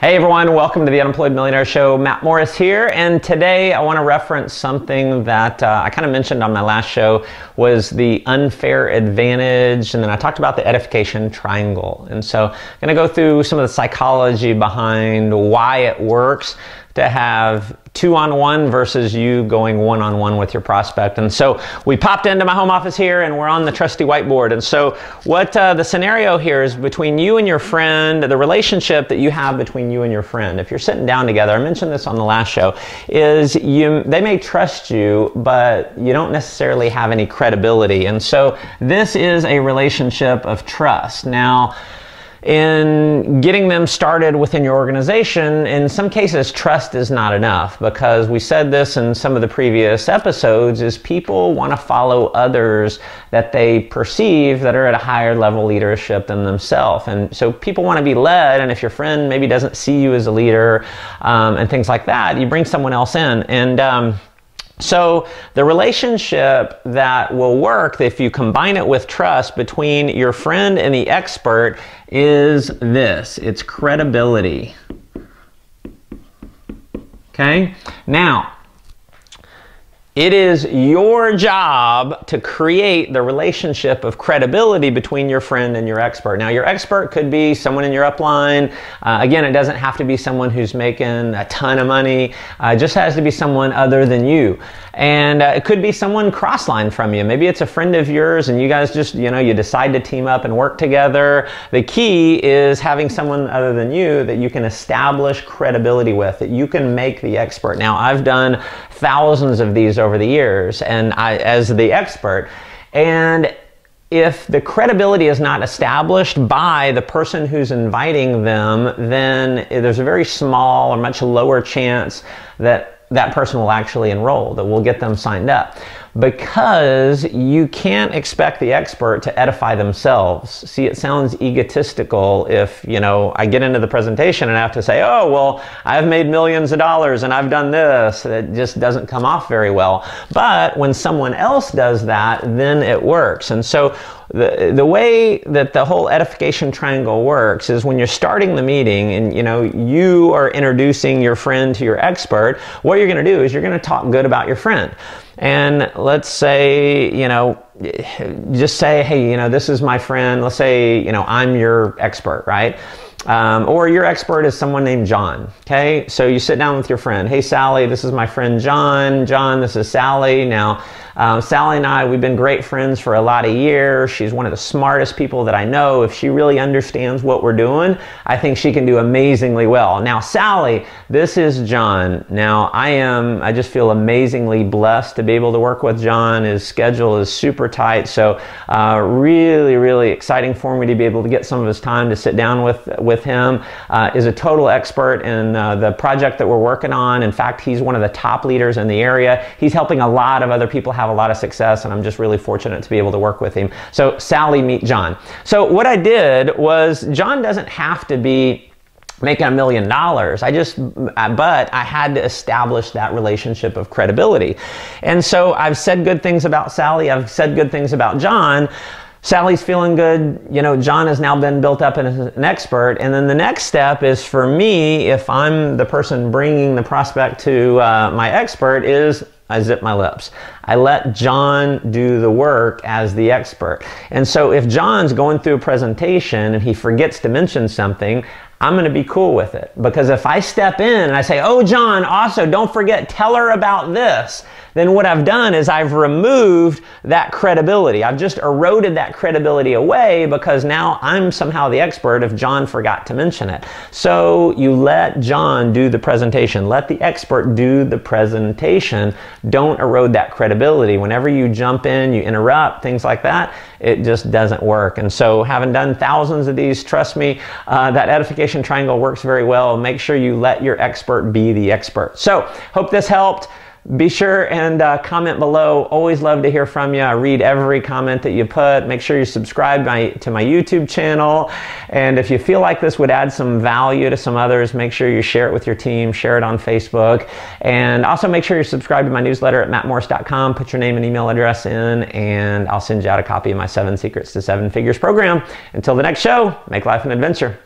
Hey everyone, welcome to the Unemployed Millionaire Show. Matt Morris here, and today I want to reference something that I kind of mentioned on my last show, was the unfair advantage, and then I talked about the edification triangle. And so I'm going to go through some of the psychology behind why it works to have two-on-one versus you going one-on-one with your prospect. And so we popped into my home office here and we're on the trusty whiteboard. And so what the scenario here is between you and your friend, the relationship that you have between you and your friend. If you're sitting down together, I mentioned this on the last show, is they may trust you, but you don't necessarily have any credibility. And so this is a relationship of trust. Now, in getting them started within your organization, in some cases, trust is not enough, because we said this in some of the previous episodes, is people want to follow others that they perceive that are at a higher level leadership than themselves. And so people want to be led, and if your friend maybe doesn't see you as a leader and things like that, you bring someone else in. And so the relationship that will work, if you combine it with trust between your friend and the expert, is this. It's credibility. Okay? Now, it is your job to create the relationship of credibility between your friend and your expert. Now, your expert could be someone in your upline. Again, it doesn't have to be someone who's making a ton of money. It just has to be someone other than you. And it could be someone cross-line from you. Maybe it's a friend of yours and you guys just, you decide to team up and work together. The key is having someone other than you that you can establish credibility with, that you can make the expert. Now, I've done thousands of these over the years, and as the expert, and if the credibility is not established by the person who's inviting them, then there's a very small or much lower chance that that person will actually enroll, that will get them signed up. Because you can't expect the expert to edify themselves. See, it sounds egotistical if, I get into the presentation and I have to say, oh, well, I've made millions of dollars and I've done this. It just doesn't come off very well. But when someone else does that, then it works. And so the way that the whole edification triangle works is when you're starting the meeting and you are introducing your friend to your expert, what you're going to do is you're going to talk good about your friend. And let's say, just say, hey, this is my friend. Let's say, I'm your expert, right? Or your expert is someone named John, okay? So you sit down with your friend. Hey, Sally, this is my friend John. John, this is Sally. Now, Sally and I, we've been great friends for a lot of years. She's one of the smartest people that I know. If she really understands what we're doing, I think she can do amazingly well. Now, Sally, this is John. Now, I just feel amazingly blessed to be able to work with John. His schedule is super tight, so really, really exciting for me to be able to get some of his time to sit down with him. Is a total expert in the project that we're working on. In fact, he's one of the top leaders in the area. He's helping a lot of other people have a lot of success, and I'm just really fortunate to be able to work with him. So Sally, meet John. So what I did was, John doesn't have to be making $1 million. But I had to establish that relationship of credibility. And so I've said good things about Sally. I've said good things about John. Sally's feeling good. John has now been built up as an expert. And then the next step is for me, if I'm the person bringing the prospect to my expert, is I zip my lips. I let John do the work as the expert. And so if John's going through a presentation and he forgets to mention something, I'm going to be cool with it. Because if I step in and I say, oh, John, also don't forget, tell her about this, then what I've done is I've removed that credibility. I've just eroded that credibility away, because now I'm somehow the expert if John forgot to mention it. So you let John do the presentation. Let the expert do the presentation. Don't erode that credibility. Whenever you jump in, you interrupt, things like that, it just doesn't work. And so having done thousands of these, trust me, that edification triangle works very well. Make sure you let your expert be the expert. So hope this helped. Be sure and comment below. Always love to hear from you. I read every comment that you put. Make sure you subscribe to my YouTube channel. And if you feel like this would add some value to some others, make sure you share it with your team, share it on Facebook. And also make sure you're subscribed to my newsletter at mattmorris.com. Put your name and email address in, and I'll send you out a copy of my 7 Secrets to 7 Figures program. Until the next show, make life an adventure.